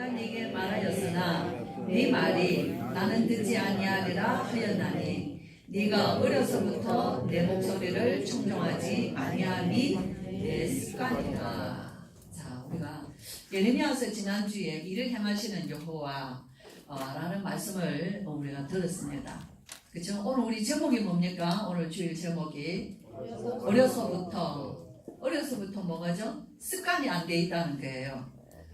내가 네게 말하였으나 네 말이 나는 듣지 아니하리라 하였나니 네가 어려서부터 내 목소리를 청종하지 아니함이 내 습관이라. 자, 우리가 예레미야서 지난주에 이를 행하시는 여호와 라는 말씀을 우리가 들었습니다. 그렇죠? 오늘 우리 제목이 뭡니까? 오늘 주일 제목이 어려서부터 뭐가죠? 습관이 안 돼 있다는 거예요.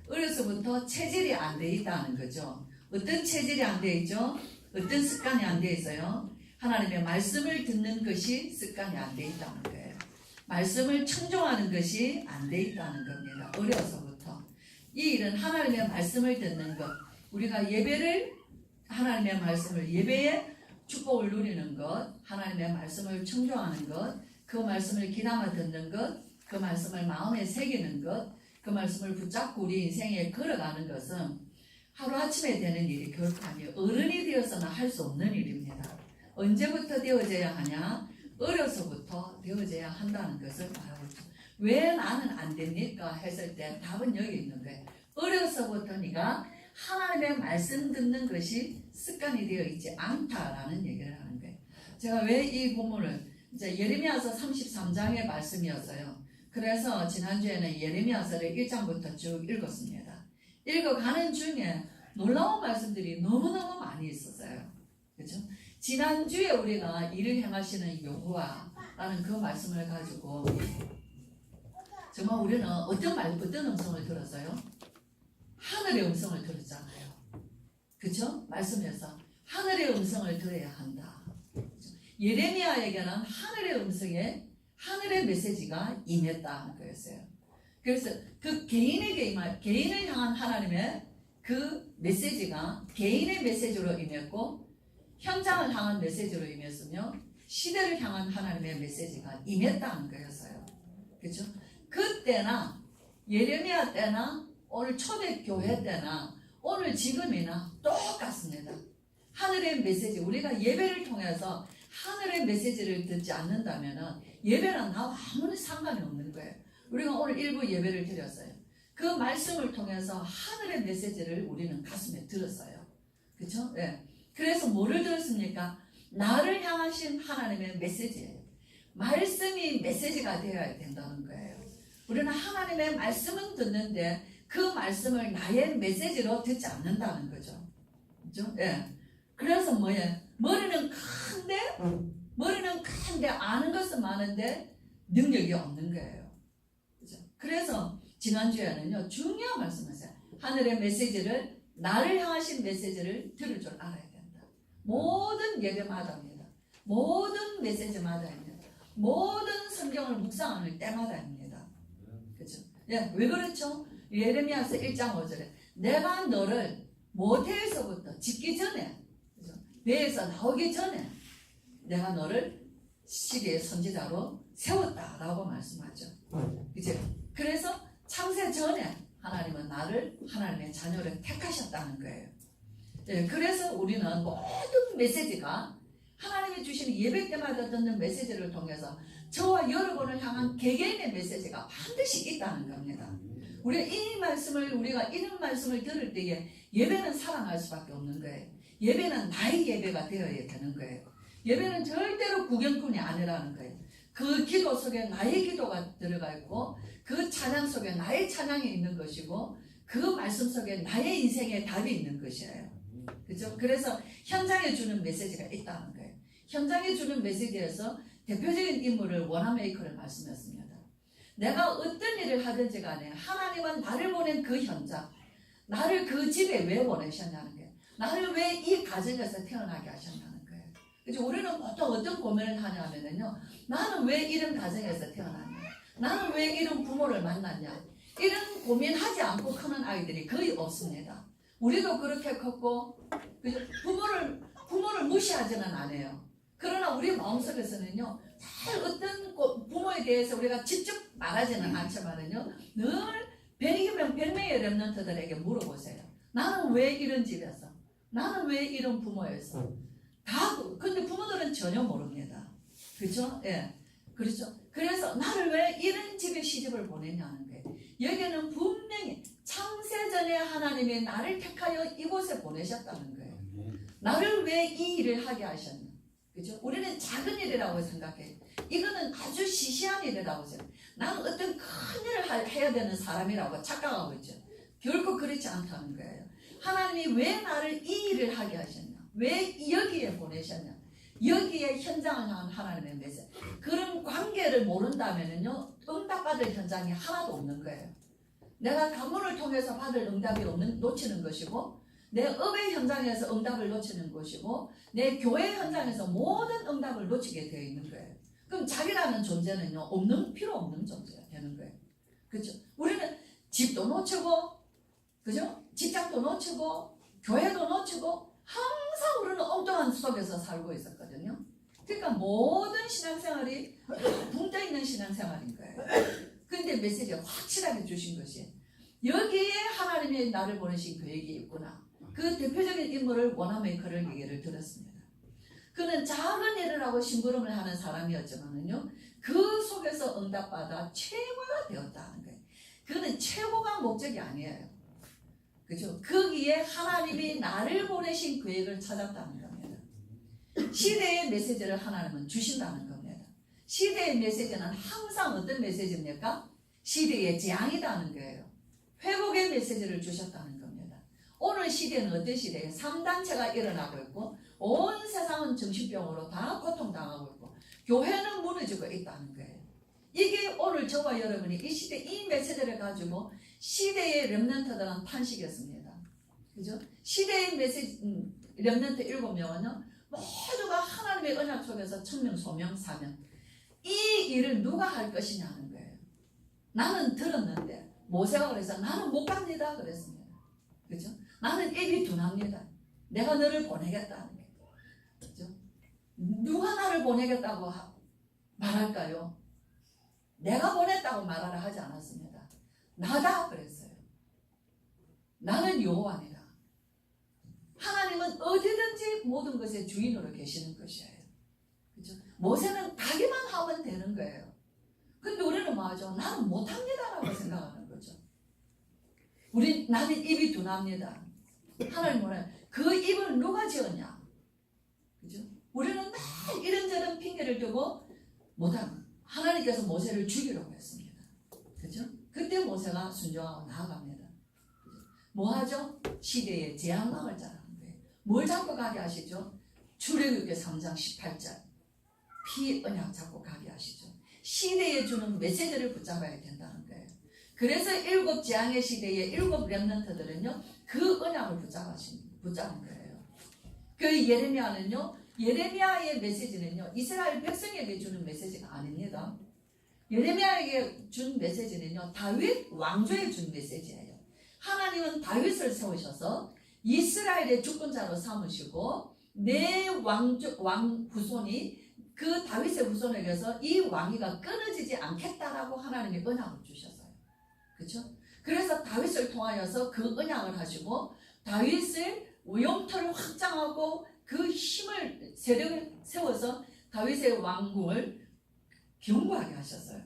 어려서부터 체질이 안 돼 있다는 거죠. 어떤 체질이 안 돼 있죠? 어떤 습관이 안 돼 있어요? 하나님의 말씀을 듣는 것이 습관이 안 돼 있다는 거예요. 말씀을 청종하는 것이 안 돼 있다는 겁니다. 어려서부터. 이 일은 하나님의 말씀을 듣는 것, 우리가 예배를 하나님의 말씀을 예배의 축복을 누리는 것, 하나님의 말씀을 청종하는 것, 그 말씀을 귀담아 듣는 것, 그 말씀을 마음에 새기는 것, 그 말씀을 붙잡고 우리 인생에 걸어가는 것은 하루아침에 되는 일이 결코 아니에요. 어른이 되어서는 할 수 없는 일입니다. 언제부터 되어져야 하냐? 어려서부터 되어져야 한다는 것을 말하고 있죠. 왜 나는 안 됩니까? 했을 때 답은 여기 있는 거예요. 어려서부터 네가 하나님의 말씀 듣는 것이 습관이 되어 있지 않다라는 얘기를 하는 거예요. 제가 왜 이 본문을 이제 예레미야서 33장의 말씀이었어요. 그래서 지난주에는 예레미야서를 1장부터 쭉 읽었습니다. 읽어가는 중에 놀라운 말씀들이 너무너무 많이 있었어요. 그렇죠? 지난주에 우리가 이를 행하시는 여호와라는 그 말씀을 가지고 정말 우리는 어떤 음성을 들었어요? 하늘의 음성을 들었잖아요. 그렇죠? 말씀에서 하늘의 음성을 들어야 한다. 그렇죠? 예레미야에게는 하늘의 음성에 하늘의 메시지가 임했다는 거였어요. 그래서 그 개인을 향한 하나님의 그 메시지가 개인의 메시지로 임했고 현장을 향한 메시지로 임했으며 시대를 향한 하나님의 메시지가 임했다는 거였어요. 그렇죠? 그때나 예레미야 때나 오늘 초대교회 때나 오늘 지금이나 똑같습니다. 하늘의 메시지, 우리가 예배를 통해서 하늘의 메시지를 듣지 않는다면 예배는 나와 아무런 상관이 없는 거예요. 우리가 오늘 일부 예배를 드렸어요. 그 말씀을 통해서 하늘의 메시지를 우리는 가슴에 들었어요. 그렇죠? 네. 그래서 뭐를 들었습니까? 나를 향하신 하나님의 메시지예요. 말씀이 메시지가 되어야 된다는 거예요. 우리는 하나님의 말씀은 듣는데 그 말씀을 나의 메시지로 듣지 않는다는 거죠. 그렇죠? 예. 그래서 뭐예요? 머리는 큰데 아는 것은 많은데 능력이 없는 거예요. 그렇죠? 그래서 지난주에는요 중요한 말씀이었어요. 하늘의 메시지를 나를 향하신 메시지를 들을 줄 알아야 된다. 모든 예배마다입니다. 모든 메시지마다입니다. 모든 성경을 묵상하는 때마다입니다. 그렇죠? 예, 왜 그렇죠? 예레미야서 1장 5절에 내가 너를 모태에서부터 짓기 전에, 그렇죠? 배에서 나오기 전에 내가 너를 시리의 선지자로 세웠다라고 말씀하죠. 이제 그래서 창세 전에 하나님은 나를 하나님의 자녀를 택하셨다는 거예요. 네, 그래서 우리는 모든 메시지가 하나님이 주시는 예배 때마다 듣는 메시지를 통해서 저와 여러분을 향한 개개인의 메시지가 반드시 있다는 겁니다. 우리가 이런 말씀을 들을 때에 예배는 살아날 수밖에 없는 거예요. 예배는 나의 예배가 되어야 되는 거예요. 예배는 절대로 구경꾼이 아니라는 거예요. 그 기도 속에 나의 기도가 들어가 있고 그 찬양 속에 나의 찬양이 있는 것이고 그 말씀 속에 나의 인생의 답이 있는 것이에요. 그렇죠? 그래서 현장에 주는 메시지가 있다는 거예요. 현장에 주는 메시지에서 대표적인 인물을 원어메이커를 말씀했습니다. 내가 어떤 일을 하든지 간에 하나님은 나를 보낸 그 현장, 나를 그 집에 왜 보내셨냐는 거예요. 나를 왜 이 가정에서 태어나게 하셨냐는 거예요. 그래서 우리는 보통 어떤 고민을 하냐면요, 나는 왜 이런 가정에서 태어났냐, 나는 왜 이런 부모를 만났냐, 이런 고민하지 않고 크는 아이들이 거의 없습니다. 우리도 그렇게 컸고 부모를 무시하지는 않아요. 그러나 우리 마음속에서는요, 잘 어떤 부모에 대해서 우리가 직접 말하지는 않지만은요, 늘 100명의 렘넌트들에게 물어보세요. 나는 왜 이런 집에서, 나는 왜 이런 부모였어? 근데 부모들은 전혀 모릅니다. 그렇죠? 예, 그렇죠. 그래서 나를 왜 이런 집에 시집을 보냈냐는 거예요. 여기는 분명히 창세전 때문에 하나님이 나를 택하여 이곳에 보내셨다는 거예요. 나를 왜 이 일을 하게 하셨나? 그죠? 우리는 작은 일이라고 생각해. 이거는 아주 시시한 일이라고 생각해. 나는 어떤 큰 일을 해야 되는 사람이라고 착각하고 있죠. 결코 그렇지 않다는 거예요. 하나님이 왜 나를 이 일을 하게 하셨냐? 왜 여기에 보내셨냐? 여기에 현장을 향한 하나님의 메시지. 그런 관계를 모른다면요, 응답받을 현장이 하나도 없는 거예요. 내가 가문을 통해서 받을 응답이 놓치는 것이고, 내 업의 현장에서 응답을 놓치는 것이고, 내 교회 현장에서 모든 응답을 놓치게 되어 있는 거예요. 그럼 자기라는 존재는요, 필요 없는 존재가 되는 거예요. 그렇죠? 우리는 집도 놓치고, 그죠? 직장도 놓치고, 교회도 놓치고, 항상 우리는 엉뚱한 속에서 살고 있었거든요. 그러니까 모든 신앙생활이 붕 떠 있는 신앙생활인 거예요. 근데 메시지가 확실하게 주신 것이, 여기에 하나님이 나를 보내신 계획이 있구나. 그 대표적인 인물을 워너메이커를 얘기를 들었습니다. 그는 작은 일을 하고 심부름을 하는 사람이었지만은요, 그 속에서 응답받아 최고가 되었다는 거예요. 그는 최고가 목적이 아니에요. 그죠? 거기에 하나님이 나를 보내신 계획을 찾았다는 겁니다. 시대의 메시지를 하나님은 주신다는 겁니다. 시대의 메시지는 항상 어떤 메시지입니까? 시대의 재앙이라는 거예요. 회복의 메시지를 주셨다는 겁니다. 오늘 시대는 어떤 시대예요? 3단체가 일어나고 있고, 온 세상은 정신병으로 다 고통당하고 있고, 교회는 무너지고 있다는 거예요. 이게 오늘 저와 여러분이 이 시대 이 메시지를 가지고 시대의 렘넌트들은 탄식했습니다. 그죠? 시대의 메시지 렘넌트 7명은요, 모두가 하나님의 언약 속에서 천명, 소명, 사명. 이 일을 누가 할 것이냐는 거예요. 나는 들었는데 모세가 그래서 나는 못 갑니다 그랬습니다. 그죠? 나는 입이 둔합니다. 내가 너를 보내겠다는 거예요. 그죠? 누가 나를 보내겠다고 말할까요? 내가 보냈다고 말하라 하지 않았습니다. 나다 그랬어요. 나는 여호와입니다. 하나님은 어디든지 모든 것의 주인으로 계시는 것이에요. 그죠? 모세는 가기만 하면 되는 거예요. 근데 우리는 뭐하죠? 나는 못합니다라고 생각하는 거죠. 나는 입이 둔합니다. 하나님 뭐래? 그 입을 누가 지었냐? 그죠? 우리는 늘 이런저런 핑계를 대고 못합니다. 하나님께서 모세를 죽이려고 했습니다. 그죠? 그때 모세가 순종하고 나아갑니다. 뭐 하죠? 시대의 재앙망을 자라는 거예요. 뭘 잡고 가게 하시죠? 출애굽기 3장 18절. 피 언약 잡고 가게 하시죠. 시대에 주는 메시지를 붙잡아야 된다는 거예요. 그래서 7 재앙의 시대의 7 렘넌트들은요, 그 언약을 붙잡은 거예요. 그 예레미야의 메시지는요, 이스라엘 백성에게 주는 메시지가 아닙니다. 예레미야에게 준 메시지는요, 다윗 왕조에 준 메시지예요. 하나님은 다윗을 세우셔서 이스라엘의 주권자로 삼으시고, 내 왕 후손이 그 다윗의 후손에게서 이 왕위가 끊어지지 않겠다라고 하나님이 언약을 주셨어요. 그렇죠? 그래서 다윗을 통하여서 그 언약을 하시고, 다윗의 영토를 확장하고 그 힘을 세력을 세워서 다윗의 왕궁을 견고하게 하셨어요.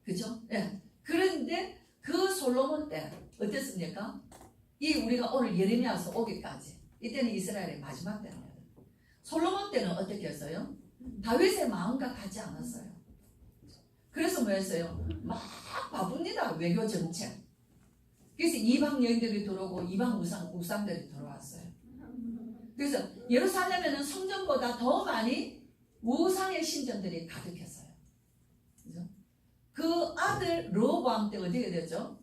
그죠? 예. 그런데 그 솔로몬 때 어땠습니까? 우리가 오늘 예레미야서 오기까지 이때는 이스라엘의 마지막 때입니다. 솔로몬 때는 어떻게 했어요? 다윗의 마음과 같지 않았어요. 그래서 뭐 했어요? 막 바쁩니다. 외교 정책. 그래서 이방 여인들이 들어오고 이방 우상들이 들어왔어요. 그래서 예루살렘에는 성전보다 더 많이 우상의 신전들이 가득했어요. 그죠? 그 아들 르호보암 때 어떻게 됐죠?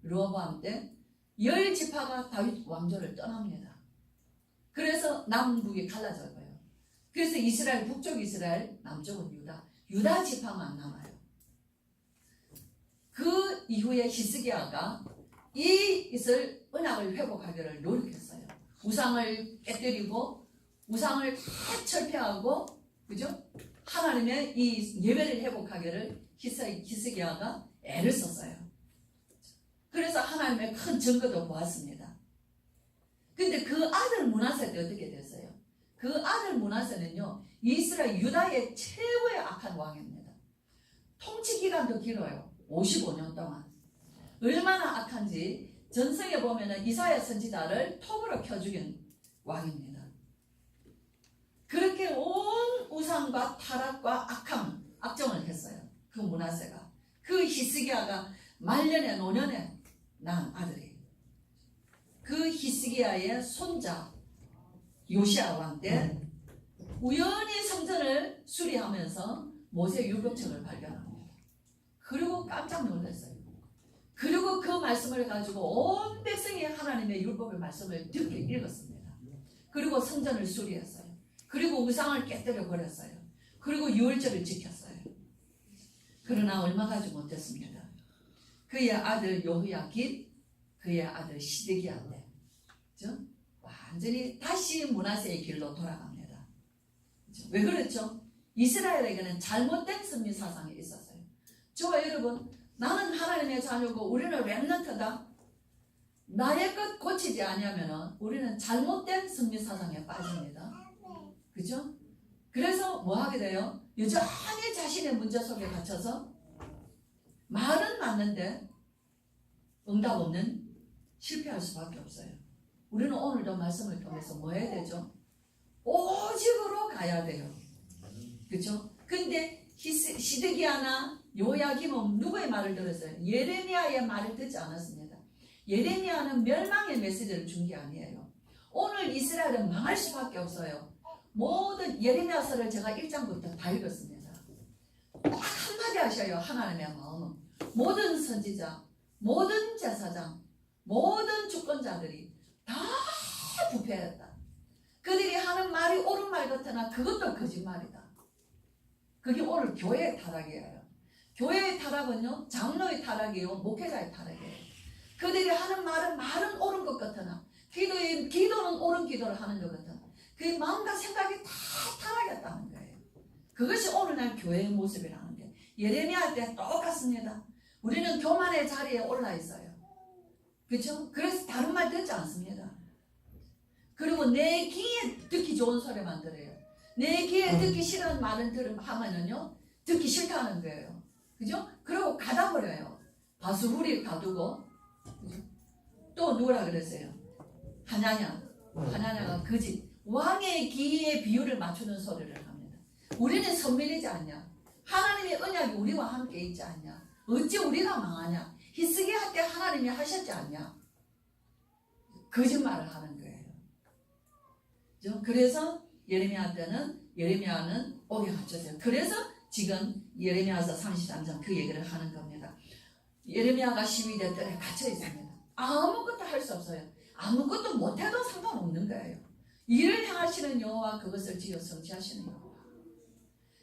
르호보암 때 10지파가 다윗 왕조를 떠납니다. 그래서 남북이 갈라져요. 그래서 이스라엘, 북쪽 이스라엘, 남쪽은 유다 지파만 남아요. 그 이후에 히스기야가 이 언약을 회복하기를 노력했어요. 우상을 깨뜨리고 우상을 다 철폐하고, 그죠? 하나님의 이 예배를 회복하기를 히스기야가 애를 썼어요. 그래서 하나님의 큰 증거도 보았습니다. 근데 그 아들 므낫세 때 어떻게 됐어요? 그 아들 므낫세는요, 이스라엘 유다의 최고의 악한 왕입니다. 통치 기간도 길어요. 55년 동안. 얼마나 악한지 전성에 보면은 이사야 선지자를 톱으로 켜 죽인 왕입니다. 그렇게 온 우상과 타락과 악정을 했어요. 그 므낫세가. 그 히스기야가 말년에 노년에 낳은 아들이에요. 그 히스기야의 손자 요시야 왕 때 우연히 성전을 수리하면서 모세 율법책을 발견합니다. 그리고 깜짝 놀랐어요. 그리고 그 말씀을 가지고 온 백성이 하나님의 율법의 말씀을 듣게 읽었습니다. 그리고 성전을 수리했어요. 그리고 우상을 깨뜨려 버렸어요. 그리고 유월절을 지켰어요. 그러나 얼마 가지 못했습니다. 그의 아들 여호야김, 그의 아들 시드기야 때 완전히 다시 므낫세의 길로 돌아갑니다. 왜 그렇죠? 이스라엘에게는 잘못된 섭리 사상이 있었어요. 저와 여러분, 나는 하나님의 자녀고 우리는 렘넌트다. 나의 것 고치지 않으면 우리는 잘못된 섭리 사상에 빠집니다. 그죠? 그래서 뭐 하게 돼요? 여전히 자신의 문제 속에 갇혀서 말은 맞는데 응답 없는 실패할 수밖에 없어요. 우리는 오늘도 말씀을 통해서 뭐 해야 되죠? 오직으로 가야 돼요. 그죠? 근데 시드기야나 요야김은 누구의 말을 들었어요? 예레미야의 말을 듣지 않았습니다. 예레미야는 멸망의 메시지를 준 게 아니에요. 오늘 이스라엘은 망할 수밖에 없어요. 모든 예레미야서를 제가 1장부터 다 읽었습니다. 딱 한마디 하셔요. 하나님의 마음은 모든 선지자, 모든 제사장, 모든 주권자들이 다 부패했다. 그들이 하는 말이 옳은 말 같으나 그것도 거짓말이다. 그게 오늘 교회의 타락이에요. 교회의 타락은요, 장로의 타락이요, 목회자의 타락이에요. 그들이 하는 말은 옳은 것 같으나 기도는 옳은 기도를 하는 것 같으나 그 마음과 생각이 다 타락했다는 거예요. 그것이 오늘날 교회의 모습이라는 게 예레미야 때 똑같습니다. 우리는 교만의 자리에 올라 있어요. 그렇죠? 그래서 다른 말 듣지 않습니다. 그리고 내 귀에 듣기 좋은 소리만 들어요. 내 귀에 듣기 싫은 말을 하면은요, 듣기 싫다는 거예요. 그죠? 그리고 가다 버려요. 바수후리 가두고. 그죠? 또 누구라 그랬어요? 하냐냐가 거짓. 왕의 귀에 비율을 맞추는 소리를 합니다. 우리는 선민이지 않냐? 하나님의 언약이 우리와 함께 있지 않냐? 어찌 우리가 망하냐? 히스기야 때 하나님이 하셨지 않냐? 거짓말을 하는 거예요. 그래서 예레미야는 옥에 갇혔어요. 그래서 지금 예레미야서 33장 그 얘기를 하는 겁니다. 예레미야가 시위대 뜰에 갇혀 있습니다. 아무것도 할 수 없어요. 아무것도 못해도 상관없는 거예요. 이를 향하시는 여호와 그것을 지어 성취하시는 여호와.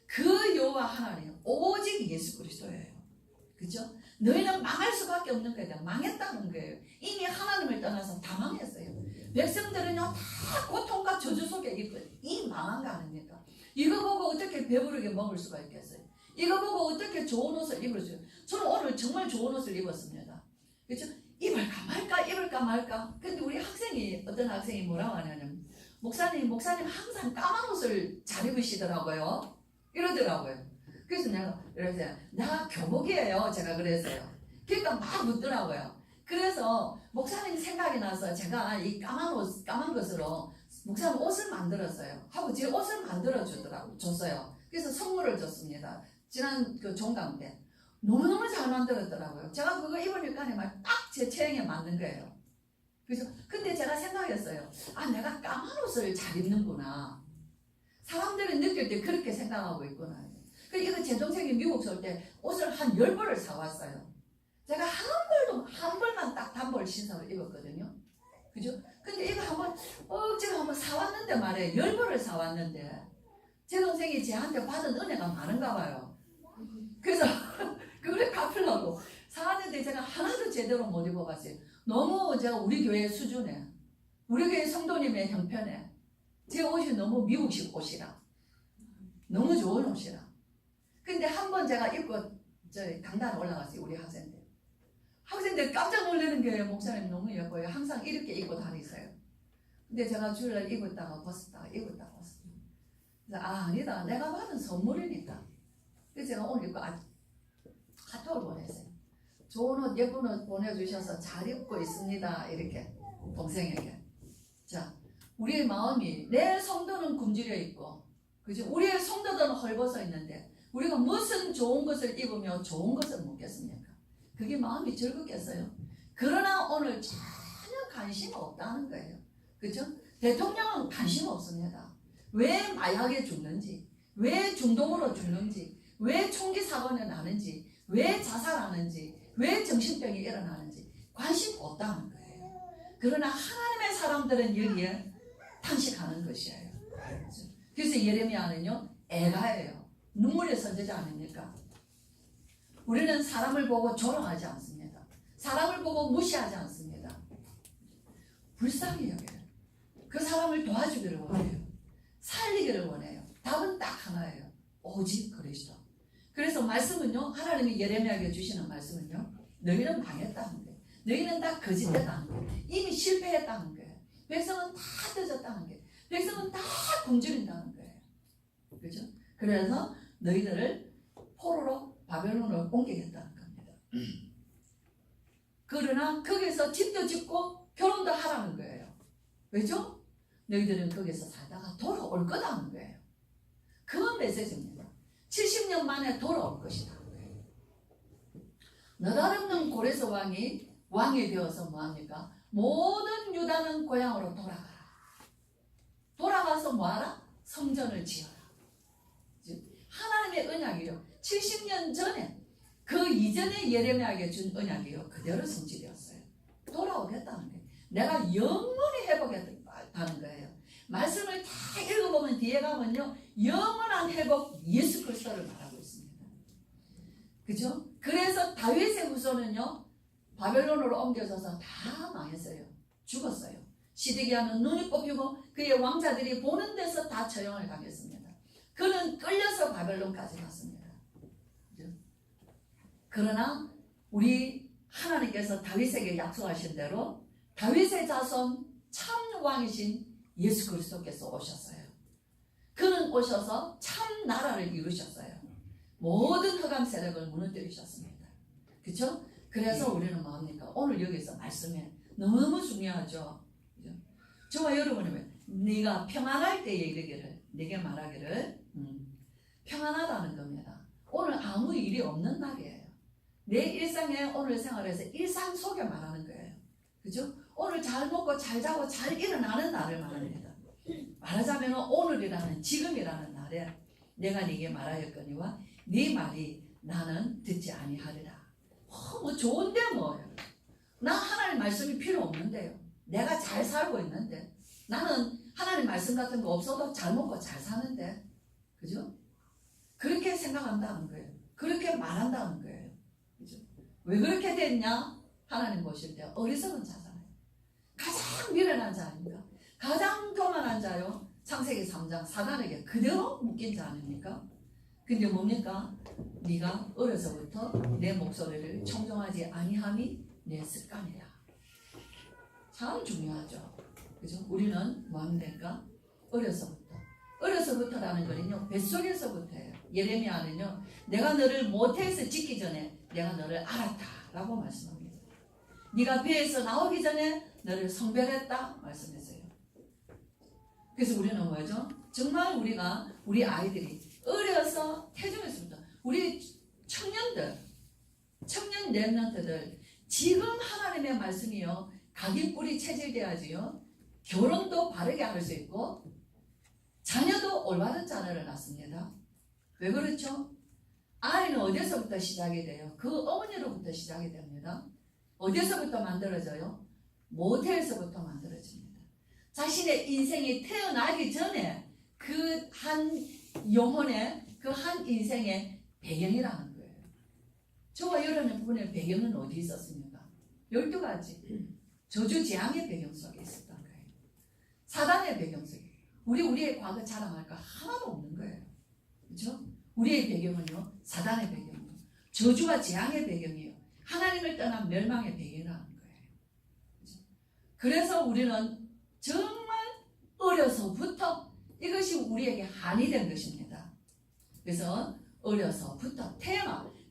그 여호와 하나님 오직 예수 그리스도예요. 그죠? 너희는 망할 수밖에 없는 거예요. 망했다는 거예요. 이미 하나님을 떠나서 다 망했어요. 백성들은요 다 고통과 저주 속에 있고 이 망한 거 아닙니까? 이거 보고 어떻게 배부르게 먹을 수가 있겠어요? 이거 보고 어떻게 좋은 옷을 입을 수 있어요? 저는 오늘 정말 좋은 옷을 입었습니다. 그렇죠? 입을까 말까? 근데 우리 어떤 학생이 뭐라고 하냐면 목사님 항상 까만 옷을 잘 입으시더라고요. 이러더라고요. 그래서 내가 교복이에요. 제가 그랬어요. 그러니까 막 묻더라고요. 그래서 목사님 생각이 나서 제가 이 까만 것으로 목사님 옷을 만들었어요. 하고 제 옷을 만들어 줬어요. 그래서 선물을 줬습니다. 지난 그 종강 때. 너무너무 잘 만들었더라고요. 제가 그거 입으니까 딱 제 체형에 맞는 거예요. 그래서 근데 제가 생각했어요. 내가 까만 옷을 잘 입는구나. 사람들이 느낄 때 그렇게 생각하고 있구나. 이거 제 동생이 미국 올 때 옷을 한 10벌을 사왔어요. 제가 한 벌만 딱 단벌 신사로 입었거든요. 그죠? 근데 이거 억지로 한번 사왔는데 말이에요. 10벌을 사왔는데 제 동생이 제한테 받은 은혜가 많은가 봐요. 그래서 그걸 갚으려고 사왔는데 제가 하나도 제대로 못 입어봤어요. 너무 제가 우리 교회 수준에, 우리 교회 성도님의 형편에 제 옷이 너무 미국식 옷이라, 너무 좋은 옷이라. 근데 한 번 제가 입고 강단에 올라갔어요. 우리 학생들 깜짝 놀라는 게 목사님 너무 예뻐요. 항상 이렇게 입고 다니세요. 근데 제가 주일날 입었다가 벗었다가 그래서 아니다. 내가 받은 선물이니까. 그래서 제가 오늘 입고 카톡을 보냈어요. 좋은 옷, 예쁜 옷 보내주셔서 잘 입고 있습니다. 이렇게 동생에게. 자, 우리의 마음이 내 성도는 굶주려 있고, 그죠? 우리의 성도들은 헐벗어 있는데 우리가 무슨 좋은 것을 입으며 좋은 것을 먹겠습니까? 그게 마음이 즐겁겠어요? 그러나 오늘 전혀 관심 없다는 거예요. 그죠? 대통령은 관심 없습니다. 왜 마약에 죽는지, 왜 중독으로 죽는지, 왜 총기 사고가 나는지, 왜 자살하는지, 왜 정신병이 일어나는지 관심 없다는 거예요. 그러나 하나님의 사람들은 여기에 탄식하는 것이에요. 그래서 예레미야는요, 애가예요. 눈물의 선지자 아닙니까? 우리는 사람을 보고 조롱하지 않습니다. 사람을 보고 무시하지 않습니다. 불쌍히 여겨요. 그 사람을 도와주기를 원해요. 살리기를 원해요. 답은 딱 하나예요. 오직 그리스도. 그래서 말씀은요, 하나님이 예레미야에게 주시는 말씀은요, 너희는 망했다는 거예요. 너희는 다 거짓됐다는 거예요. 이미 실패했다는 거예요. 백성은 다 떠졌다는 거예요. 백성은 다 굶주린다는 거예요. 그죠? 그래서 너희들을 포로로 바벨론으로 옮기겠다는 겁니다. 그러나 거기서 집도 짓고 결혼도 하라는 거예요. 왜죠? 너희들은 거기서 살다가 돌아올 거다는 거예요. 그 메시지입니다. 70년 만에 돌아올 것이다. 너다름는 고레스 왕이 되어서 뭐합니까? 모든 유다는 고향으로 돌아가라. 돌아가서 뭐하라? 성전을 지어라. 하나님의 언약이요. 70년 전에 그 이전에 예레미야에게 준 언약이요. 그대로 성취되었어요. 돌아오겠다는 거예요. 내가 영원히 회복했다는 거예요. 말씀을 다 읽어보면 뒤에 가면요, 영원한 회복 예수 그리스도를 말하고 있습니다. 그죠? 그래서 다윗의 후손은요, 바벨론으로 옮겨져서 다 망했어요. 죽었어요. 시드기야는 눈이 뽑히고 그의 왕자들이 보는 데서 다 처형을 당했습니다. 그는 끌려서 바벨론까지 갔습니다. 그죠? 그러나 우리 하나님께서 다윗에게 약속하신 대로 다윗의 자손 참 왕이신 예수 그리스도께서 오셨어요. 그는 오셔서 참 나라를 이루셨어요. 모든 흑암 세력을 무너뜨리셨습니다. 그렇죠? 그래서 우리는 뭐합니까? 오늘 여기서 말씀에 너무 중요하죠. 그죠? 저와 여러분이 네가 평안할 때에 이르기를, 네게 말하기를 평안하다는 겁니다. 오늘 아무 일이 없는 날이에요. 내 일상에 오늘 생활에서 일상 속에 말하는 거예요. 그죠? 오늘 잘 먹고 잘 자고 잘 일어나는 날을 말합니다. 말하자면 오늘이라는 지금이라는 날에 내가 네게 말하였거니와 네 말이 나는 듣지 아니하리라. 뭐 좋은데 뭐예요. 나 하나님 말씀이 필요 없는데요. 내가 잘 살고 있는데 나는 하나님 말씀 같은 거 없어도 잘 먹고 잘 사는데, 그죠? 그렇게 생각한다는 거예요. 그렇게 말한다는 거예요. 그죠? 왜 그렇게 됐냐? 하나님 보실 때 어리석은 자잖아요. 가장 미련한 자 아닙니까? 가장 교만한 자요. 창세기 3장 사단에게 그대로 묶인 자 아닙니까? 근데 뭡니까? 네가 어려서부터 내 목소리를 청종하지 아니함이 내 습관이라. 참 중요하죠. 그죠? 우리는 뭐합니까? 어려서부터라는 거는요, 뱃속에서부터예요. 예레미야는요, 내가 너를 모태에서 짓기 전에 내가 너를 알았다 라고 말씀합니다. 네가 배에서 나오기 전에 너를 성별했다 말씀했어요. 그래서 우리는 뭐죠? 정말 우리 아이들이 어려서 태중에서부터 우리 청년 랩런트들 지금 하나님의 말씀이요, 각인 뿌리 체질돼야지요, 결혼도 바르게 할 수 있고 자녀도 올바른 자녀를 낳습니다. 왜 그렇죠? 아이는 어디서부터 시작이 돼요? 그 어머니로부터 시작이 됩니다. 어디서부터 만들어져요? 모태에서부터 만들어집니다. 자신의 인생이 태어나기 전에 그 한 영혼의 그 한 인생의 배경이라는 거예요. 저와 여러분의 배경은 어디 있었습니까? 12가지 저주 재앙의 배경 속에 있었던 거예요. 사단의 배경 속에. 우리의 과거 자랑할 거 하나도 없는 거예요. 그렇죠? 우리의 배경은요, 사단의 배경이요, 저주와 재앙의 배경이에요. 하나님을 떠난 멸망의 배경이라는 거예요. 그렇죠? 그래서 우리는 정말 어려서부터 이것이 우리에게 한이 된 것입니다. 그래서 어려서부터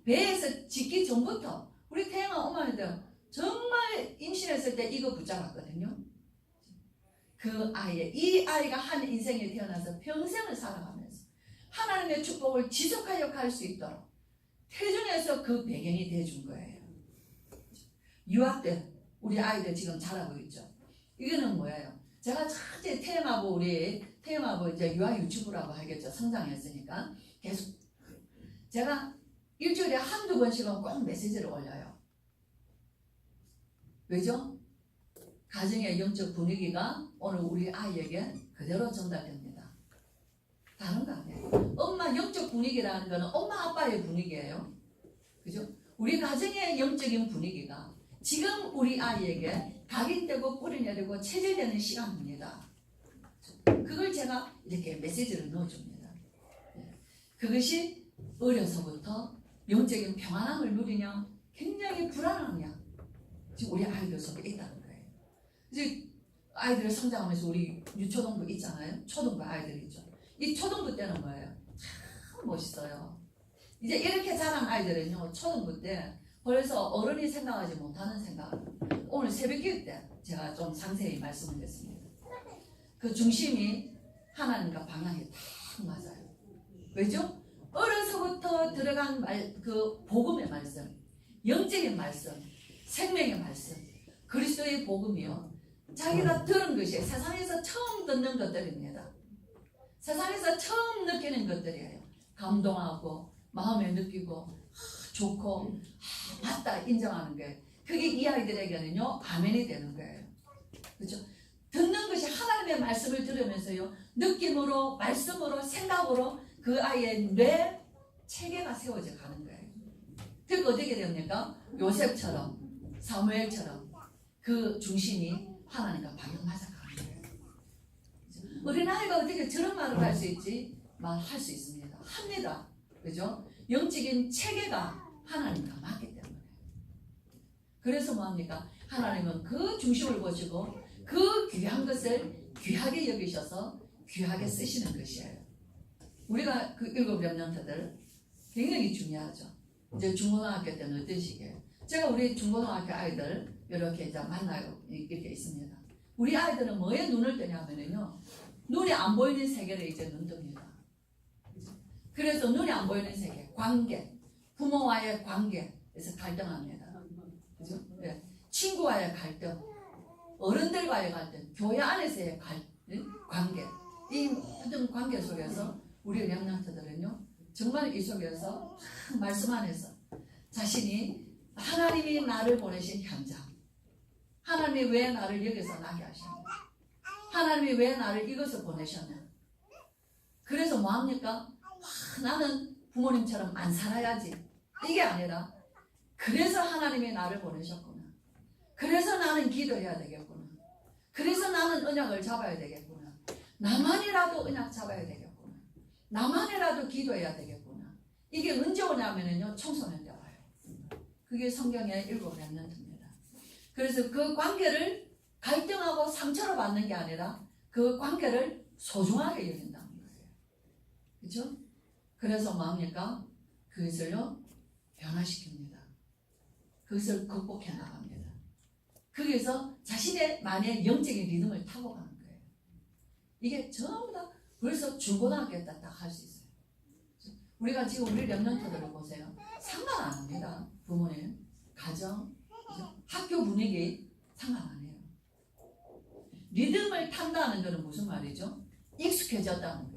배에서 짓기 전부터 우리 태영아 엄마한테 정말 임신했을 때 이거 붙잡았거든요. 그 아이의 이 아이가 한 인생에 태어나서 평생을 살아가면서 하나님의 축복을 지속하여 갈 수 있도록 태중에서 그 배경이 돼준 거예요. 유학 때 우리 아이들 지금 잘하고 있죠. 이거는 뭐예요? 제가 자체 태영하고 우리 태영하고 이제 유아 유튜브라고 하겠죠. 성장했으니까 계속 제가 일주일에 한두 번씩은 꼭 메시지를 올려요. 왜죠? 가정의 영적 분위기가 오늘 우리 아이에게 그대로 전달됩니다. 다른 거 아니에요. 엄마 영적 분위기라는 거는 엄마 아빠의 분위기예요. 그죠? 우리 가정의 영적인 분위기가 지금 우리 아이에게 각인되고 뿌리내리고 체질되는 시간입니다. 그걸 제가 이렇게 메시지를 넣어줍니다. 그것이 어려서부터 영적인 평안함을 누리냐 굉장히 불안하냐 지금 우리 아이들 속에 있다는 거예요. 이제 아이들 성장하면서 우리 유초등부 있잖아요. 초등부 아이들 있죠. 이 초등부 때는 뭐예요? 참 멋있어요. 이제 이렇게 자란 아이들은요 초등부 때 벌써 어른이 생각하지 못하는 생각을 오늘 새벽기도 때 제가 좀 상세히 말씀드렸습니다. 그 중심이 하나님과 방향이 딱 맞아요. 왜죠? 어려서부터 들어간 그 복음의 말씀, 영적인 말씀, 생명의 말씀, 그리스도의 복음이요. 자기가 들은 것이 세상에서 처음 듣는 것들입니다. 세상에서 처음 느끼는 것들이에요. 감동하고 마음에 느끼고 좋고 맞다 인정하는 거예요. 그게 이 아이들에게는요 아멘이 되는 거예요. 그렇죠? 듣는 것이 하나님의 말씀을 들으면서요 느낌으로 말씀으로 생각으로 그 아이의 뇌 체계가 세워져 가는 거예요. 그러니까 어떻게 됩니까? 요셉처럼 사무엘처럼 그 중심이 하나님과 방향 맞아 가는 거예요. 그렇죠? 어린아이가 어떻게 저런 말을 할 수 있지? 말할 수 있습니다. 합니다. 그죠? 영적인 체계가 하나님과 맞기 때문에. 그래서 뭐합니까? 하나님은 그 중심을 보시고 그 귀한 것을 귀하게 여기셔서 귀하게 쓰시는 것이에요. 우리가 그 7 렘넌트들 굉장히 중요하죠. 이제 중고등학교 때는 어떤 식이에요? 제가 우리 중고등학교 아이들 이렇게 이제 만나요. 이렇게 있습니다. 우리 아이들은 뭐에 눈을 뜨냐면요. 눈이 안 보이는 세계를 이제 눈 뜹니다. 그래서 눈이 안 보이는 세계, 관계, 부모와의 관계에서 갈등합니다. 그죠? 네. 친구와의 갈등, 어른들과의 갈등, 교회 안에서의 관계, 이 모든 관계 속에서 우리 렘넌트들은요, 정말 이 속에서 말씀 안에서 자신이 하나님이 나를 보내신 현장, 하나님이 왜 나를 여기서 나게 하셨냐, 하나님이 왜 나를 이것을 보내셨냐. 그래서 뭐합니까? 나는 부모님처럼 안 살아야지. 이게 아니라 그래서 하나님이 나를 보내셨구나. 그래서 나는 기도해야 되겠구나. 그래서 나는 언약을 잡아야 되겠구나. 나만이라도 언약 잡아야 되겠구나. 나만이라도 기도해야 되겠구나. 이게 언제 오냐면요. 청소년 때 와요. 그게 성경의 7 렘넌트입니다. 그래서 그 관계를 갈등하고 상처로 받는 게 아니라 그 관계를 소중하게 여긴다는 거예요. 그렇죠? 그래서 뭐합니까? 그것을요 변화시킵니다. 그것을 극복해 나갑니다. 거기서 자신의 만의 영적인 리듬을 타고 가는 거예요. 이게 전부 다 벌써 중고등학교 때 딱 할 수 있어요. 우리가 지금 우리 렘넌트들을 보세요. 상관 안 합니다. 부모님, 가정, 학교 분위기 상관 안 해요. 리듬을 탄다는 것은 무슨 말이죠? 익숙해졌다는 거예요.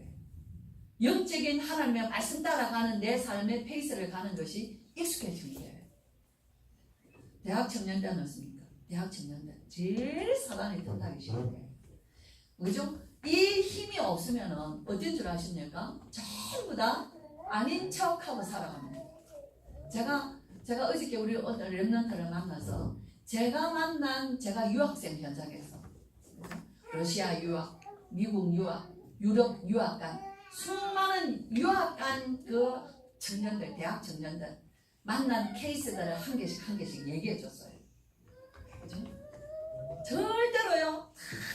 영적인 하나님의 말씀 따라가는 내 삶의 페이스를 가는 것이 익숙해진 거예요. 대학 청년 때는 어떻습니까? 대학 청년 때 제일 사단이 틈나기 싫은 거예요. 그죠? 이 힘이 없으면 어떤 줄 아십니까? 전부 다 아닌 척하고 살아갑니다. 제가 어저께 우리 렘넌트를 만나서 제가 유학생 현장에서 러시아 유학, 미국 유학, 유럽 유학 간 수많은 유학 간 그 청년들, 대학 청년들 만난 케이스들을 한 개씩 얘기해 줬어요. 그죠? 절대로요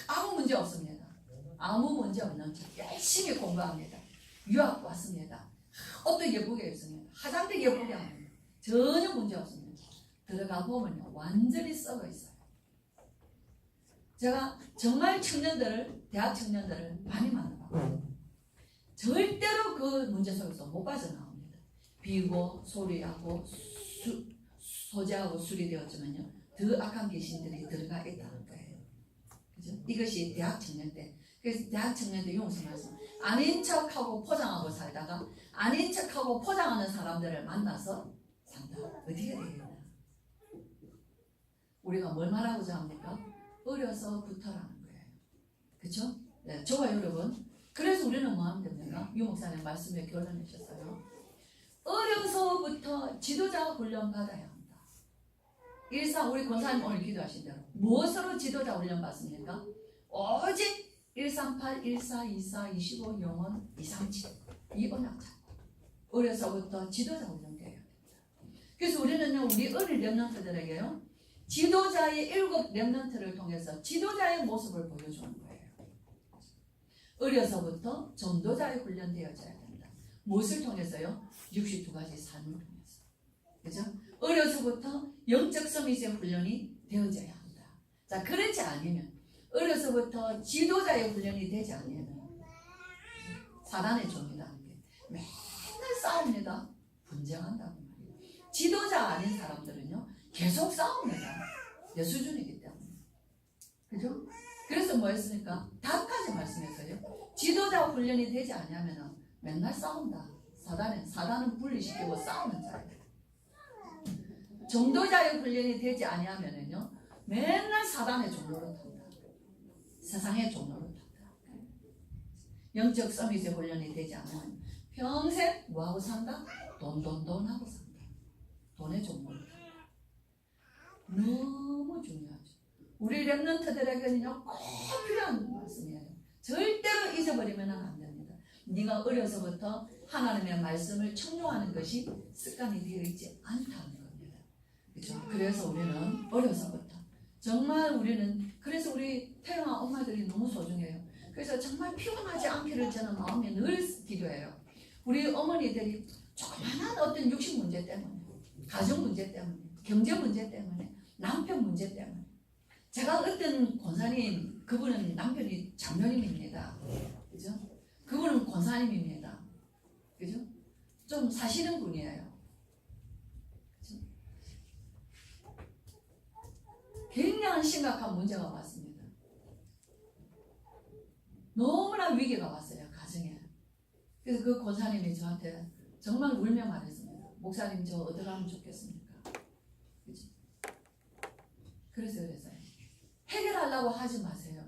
아무 문제 없습니다. 아무 문제 없는 척 열심히 공부합니다. 유학 왔습니다. 옷도 예쁘게 입습니다. 화장도 예쁘게 합니다. 전혀 문제 없습니다. 들어가 보면요 완전히 썩어 있어요. 제가 정말 청년들을 대학 청년들을 많이 만나봤거든요. 절대로 그 문제 속에서 못 빠져나옵니다. 비고 소리하고 소재하고 술이 되었지만요 더 악한 귀신들이 들어가 있다는 거예요. 그죠? 이것이 대학 청년 때. 그래서 대학 청년 때 용서 말씀 아닌 척하고 포장하고 살다가 아닌 척하고 포장하는 사람들을 만나서 산다. 어떻게 되겠나? 우리가 뭘 말하고자 합니까? 어려서부터라는 거예요. 그렇죠? 네, 저와 여러분. 그래서 우리는 뭐 하면 됩니까? 유 목사님 말씀에 결론내셨어요. 어려서부터 지도자 훈련 받아야 합니다. 일상 우리 권사님 오늘 기도하신 대로 무엇으로 지도자 훈련 받습니까? 오직 138, 14, 24, 25 영혼 237 이 언약 잡고 어려서부터 지도자 훈련돼야 됩니다. 그래서 우리는요 우리 어린 렘넌트들에게요 지도자의 7 렘넌트를 통해서 지도자의 모습을 보여주는 거예요. 어려서부터 전도자의 훈련되어져야 됩니다. 무엇을 통해서요? 62가지 삶을 통해서. 그죠? 어려서부터 영적 서밋의 훈련이 되어져야 합니다. 자, 그렇지 않으면 어려서부터 지도자의 훈련이 되지 않으면 사단의 종이라는 게 맨날 싸웁니다. 분쟁한다고 말이에요. 지도자 아닌 사람들은요 계속 싸웁니다. 내 수준이기 때문에. 그죠? 그래서 뭐 했습니까? 다까지 말씀했어요. 지도자 훈련이 되지 않으면 맨날 싸운다. 사단은 분리시키고 싸우는 자예요. 정도자의 훈련이 되지 아니하면은요 맨날 사단의 종로로 탄다. 세상의 종로로 탄다. 영적 서밋의 훈련이 되지 않으면 평생 뭐하고 산다? 돈 하고 산다. 돈의 종로로 탄다. 너무 중요하죠. 우리 렘넌트들에게는요 꼭 필요한 말씀이에요. 절대로 잊어버리면 안 됩니다. 네가 어려서부터 하나님의 말씀을 청종하는 것이 습관이 되어 있지 않다는 겁니다. 그렇죠? 그래서 우리는 어려서부터 정말 우리는 그래서 우리 태영아 엄마들이 너무 소중해요. 그래서 정말 피곤하지 않기를 저는 마음에 늘 기도해요. 우리 어머니들이 조그만한 어떤 육식 문제 때문에 가정 문제 때문에 경제 문제 때문에 남편 문제 때문에 제가 어떤 권사님 그분은 남편이 장로님입니다. 그죠? 그분은 권사님입니다. 그죠? 좀 사시는 분이에요. 그죠? 굉장히 심각한 문제가 왔습니다. 너무나 위기가 왔어요. 가정에. 그래서 그 권사님이 저한테 정말 울며 말했습니다. 목사님 저 어떻게 하면 좋겠습니까? 그죠? 그래서 그랬어요. 해결하려고 하지 마세요.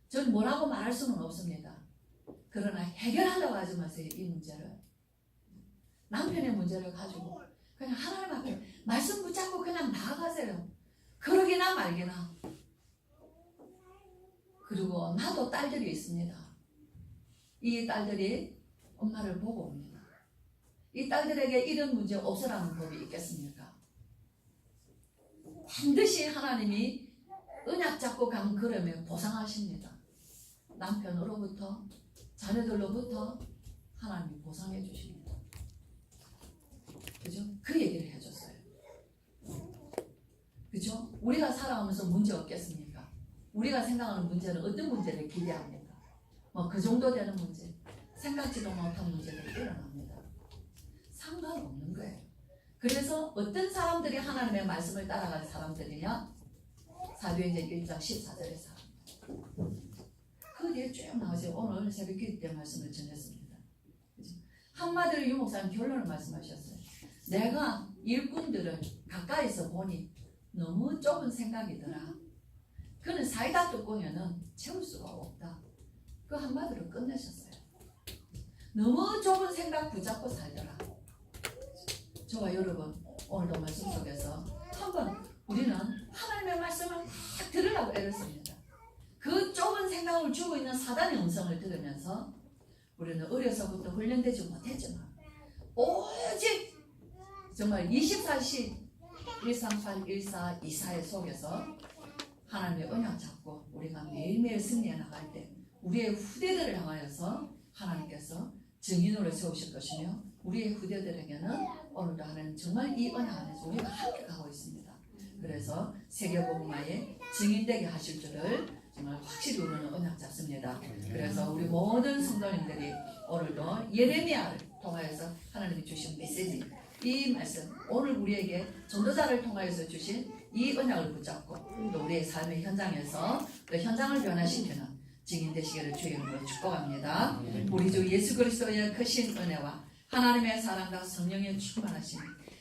전 뭐라고 말할 수는 없습니다. 그러나 해결하려고 하지 마세요. 이 문제를. 남편의 문제를 가지고 그냥 하나님 앞에 말씀 붙잡고 그냥 나아가세요. 그러기나 말기나. 그리고 나도 딸들이 있습니다. 이 딸들이 엄마를 보고 옵니다. 이 딸들에게 이런 문제 없으라는 법이 있겠습니까? 반드시 하나님이 언약 잡고 간 걸음에 보상하십니다. 남편으로부터 자녀들로부터 하나님이 보상해 주십니다. 그죠? 그 얘기를 해줬어요. 그죠? 우리가 살아가면서 문제 없겠습니까? 우리가 생각하는 문제는 어떤 문제를 기대합니까? 뭐 그 정도 되는 문제, 생각지도 못한 문제들이 일어납니다. 상관없는 거예요. 그래서 어떤 사람들이 하나님의 말씀을 따라가는 사람들이냐? 사도행전 1장 14절의 사람. 그 뒤에 쭉 나오세요. 오늘 새벽 기도 때 말씀을 전했습니다. 그죠? 한마디로 유 목사님 결론을 말씀하셨어요. 내가 일꾼들을 가까이서 보니 너무 좁은 생각이더라. 그는 사이다 뚜껑에는 채울 수가 없다. 그 한마디로 끝내셨어요. 너무 좁은 생각 붙잡고 살더라. 저와 여러분 오늘도 말씀 속에서 한번 우리는 하나님의 말씀을 막 들으라고 애를 씁니다. 그 좁은 생각을 주고 있는 사단의 음성을 들으면서 우리는 어려서부터 훈련되지 못했지만 오직 정말 24시 138, 14, 24의 속에서 하나님의 언약 잡고 우리가 매일매일 승리해 나갈 때 우리의 후대들을 향하여서 하나님께서 증인으로 세우실 것이며 우리의 후대들에게는 오늘도 하나님 정말 이 언약 안에서 우리가 함께 가고 있습니다. 그래서 세계복음화의 증인되게 하실 줄을 정말 확실히 우리는 언약 잡습니다. 그래서 우리 모든 성도님들이 오늘도 예레미야를 통하여서 하나님이 주신 메시지, 이 말씀, 오늘 우리에게 전도자를 통하여서 주신 이 언약을 붙잡고 또 우리의 삶의 현장에서 그 현장을 변화시키는 증인 되시기를 주의 이름으로 축복합니다. 우리 주 예수 그리스도의 크신 은혜와 하나님의 사랑과 성령의 충만하심,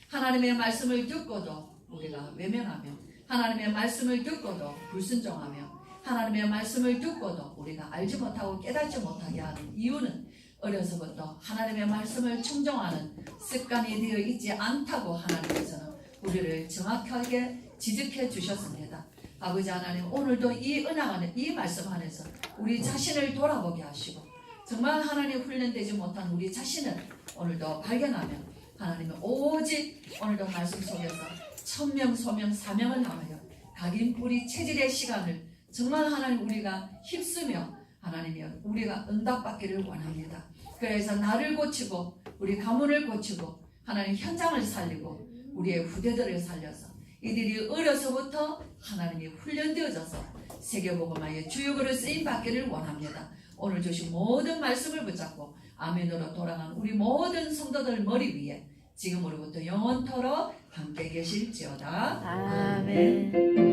하나님의 말씀을 듣고도 우리가 외면하며, 하나님의 말씀을 듣고도 불순종하며, 하나님의 말씀을 듣고도 우리가 알지 못하고 깨닫지 못하게 하는 이유는 어려서부터 하나님의 말씀을 청정하는 습관이 되어 있지 않다고 하나님께서는 우리를 정확하게 지적해 주셨습니다. 아버지 하나님, 오늘도 이 은혜 안에, 이 말씀 안에서 우리 자신을 돌아보게 하시고 정말 하나님 훈련되지 못한 우리 자신을 오늘도 발견하며 하나님은 오직 오늘도 말씀 속에서 천명, 소명, 사명을 향하여 각인 뿌리 체질의 시간을 정말 하나님 우리가 힘쓰며 하나님이 우리가 응답받기를 원합니다. 그래서 나를 고치고 우리 가문을 고치고 하나님 현장을 살리고 우리의 후대들을 살려서 이들이 어려서부터 하나님이 훈련되어져서 세계복음화의 주역으로 쓰임받기를 원합니다. 오늘 주신 모든 말씀을 붙잡고 아멘으로 돌아간 우리 모든 성도들 머리 위에 지금으로부터 영원토록 함께 계실지어다. 아멘.